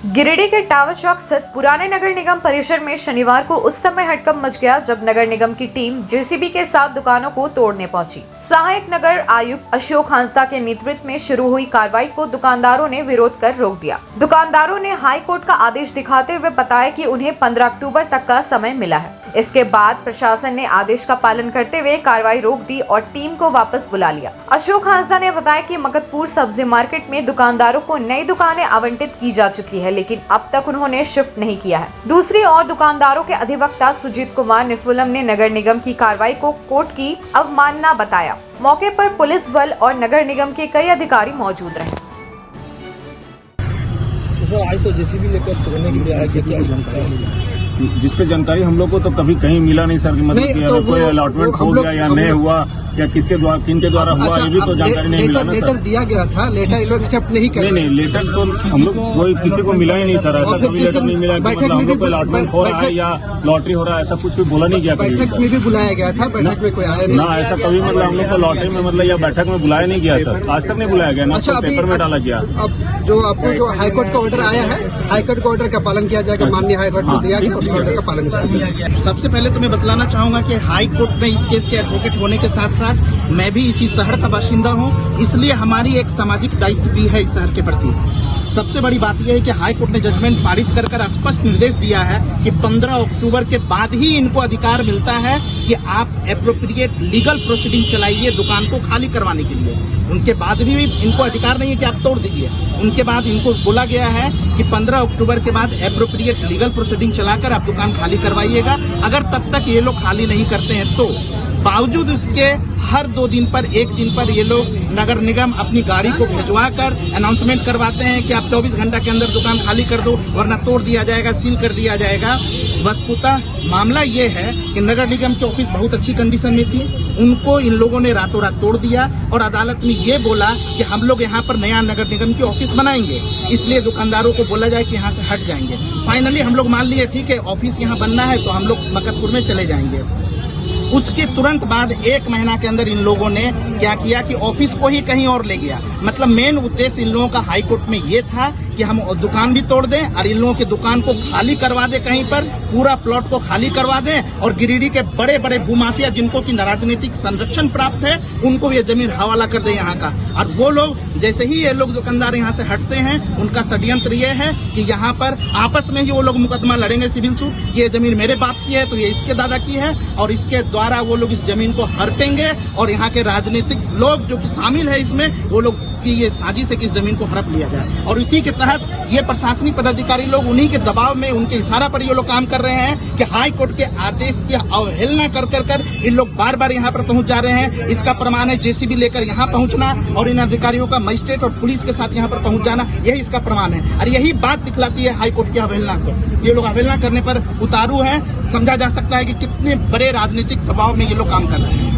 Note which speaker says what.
Speaker 1: गिरिडीह के टावर चौक स्थित पुराने नगर निगम परिसर में शनिवार को उस समय हड़कंप मच गया जब नगर निगम की टीम जेसीबी के साथ दुकानों को तोड़ने पहुंची। सहायक नगर आयुक्त अशोक हांसदा के नेतृत्व में शुरू हुई कार्रवाई को दुकानदारों ने विरोध कर रोक दिया। दुकानदारों ने हाई कोर्ट का आदेश दिखाते हुए बताया कि उन्हें 15 अक्टूबर तक का समय मिला है। इसके बाद प्रशासन ने आदेश का पालन करते हुए कार्रवाई रोक दी और टीम को वापस बुला लिया। अशोक हांसदा ने बताया कि मगतपुर सब्जी मार्केट में दुकानदारों को नई दुकानें आवंटित की जा चुकी है, लेकिन अब तक उन्होंने शिफ्ट नहीं किया है। दूसरी ओर दुकानदारों के अधिवक्ता सुजीत कुमार निफुलम ने नगर निगम की कार्रवाई को कोर्ट की अवमानना बताया। मौके पर पुलिस बल और नगर निगम के कई अधिकारी मौजूद रहे।
Speaker 2: आज तो जेसीबी लेकर तोड़ने के लिए आया, क्या जानकारी?
Speaker 3: जिसके जानकारी हम लोग को तो कभी कहीं मिला नहीं सर, मतलब कि अगर कोई अलॉटमेंट हो गया या नहीं हुआ या किसके द्वारा किन के द्वारा हुआ, ये भी तो जानकारी नहीं मिला ना सर।
Speaker 2: लेटर दिया गया था, लेटर लोग एक्सेप्ट नहीं कर।
Speaker 3: नहीं, लेटर तो हम लोग कोई किसी को मिला ही नहीं सर, ऐसा कभी लेटर नहीं मिला कि मतलब हम लोग को अलॉटमेंट हो रहा है या लॉटरी हो रहा है, ऐसा कुछ भी बोला नहीं गया।
Speaker 2: बैठक में भी बुलाया गया था, बैठक में कोई आया नहीं
Speaker 3: ना, ऐसा कभी मतलब हम लोग को लॉटरी में मतलब या बैठक में बुलाया नहीं गया सर, आज तक नहीं बुलाया गया ना, पेपर में डाला गया।
Speaker 2: अब जो आपको जो हाईकोर्ट का ऑर्डर आया है, हाईकोर्ट का ऑर्डर का पालन किया जाएगा, माननीय हाईकोर्ट को दिया गया, उस ऑर्डर का पालन किया जाएगा।
Speaker 4: सबसे पहले तो मैं बतलाना चाहूंगा कि हाई कोर्ट में इस केस के एडवोकेट होने के साथ साथ मैं भी इसी शहर का बाशिंदा हूं, इसलिए हमारी एक सामाजिक दायित्व भी है इस शहर के प्रति। सबसे बड़ी बात यह है कि हाई कोर्ट ने जजमेंट पारित कर स्पष्ट निर्देश दिया है कि 15 अक्टूबर के बाद ही इनको अधिकार मिलता है कि आप एप्रोप्रिएट लीगल प्रोसीडिंग चलाइए दुकान को खाली करवाने के लिए। उनके बाद भी इनको अधिकार नहीं है कि आप तोड़ दीजिए। उनके बाद इनको बोला गया है कि 15 अक्टूबर के बाद एप्रोप्रिएट लीगल प्रोसीडिंग चलाकर आप दुकान खाली करवाइएगा। अगर तब तक ये लोग खाली नहीं करते हैं तो बावजूद उसके हर 2 दिन पर 1 दिन पर ये लोग नगर निगम अपनी गाड़ी को भिजवा कर अनाउंसमेंट करवाते हैं कि आप 24 घंटा के अंदर दुकान खाली कर दो वरना तोड़ दिया जाएगा, सील कर दिया जाएगा। वस्तुतः मामला ये है कि नगर निगम के ऑफिस बहुत अच्छी कंडीशन में थी, उनको इन लोगों ने रातों रात तोड़ दिया और अदालत में ये बोला कि हम लोग यहाँ पर नया नगर निगम की ऑफिस बनाएंगे, इसलिए दुकानदारों को बोला जाए कि यहाँ से हट जाएंगे। फाइनली हम लोग मान लिए ठीक है ऑफिस यहाँ बनना है तो हम लोग मगतपुर में चले जाएंगे। उसके तुरंत बाद 1 महीना के अंदर इन लोगों ने क्या किया कि ऑफिस को ही कहीं और ले गया। मतलब मेन उद्देश्य इन लोगों का हाई कोर्ट में ये था कि हम दुकान भी तोड़ दें और इन लोगों की दुकान को खाली करवा दें, कहीं पर पूरा प्लॉट को खाली करवा दें और गिरिडीह के बड़े बड़े भूमाफिया जिनको की राजनीतिक संरक्षण प्राप्त है उनको ये जमीन हवाला कर दे यहाँ का। और वो लोग जैसे ही ये लोग दुकानदार यहाँ से हटते हैं उनका षड्यंत्र ये है कि यहाँ पर आपस में ही वो लोग मुकदमा लड़ेंगे सिविल सूट, ये जमीन मेरे बाप की है तो ये इसके दादा की है, और इसके द्वारा वो लोग इस जमीन को हड़पेंगे और यहाँ के राजनीतिक लोग जो कि शामिल है इसमें वो लोग की ये साजिश है कि इस जमीन को हड़प लिया जाए। और इसी के तहत ये प्रशासनिक पदाधिकारी लोग उन्हीं के दबाव में उनके इशारा पर ये लोग काम कर रहे हैं कि हाई कोर्ट के आदेश की अवहेलना कर इन लोग बार बार यहाँ पर पहुंच जा रहे हैं। इसका प्रमाण है जेसीबी लेकर यहाँ पहुंचना और इन अधिकारियों का मजिस्ट्रेट और पुलिस के साथ यहाँ पर पहुंच जाना, यही इसका प्रमाण है। और यही बात दिखलाती है हाई कोर्ट की अवहेलना को। ये लोग अवहेलना करने पर उतारू है, समझा जा सकता है कि कितने बड़े राजनीतिक दबाव में ये लोग काम कर रहे हैं।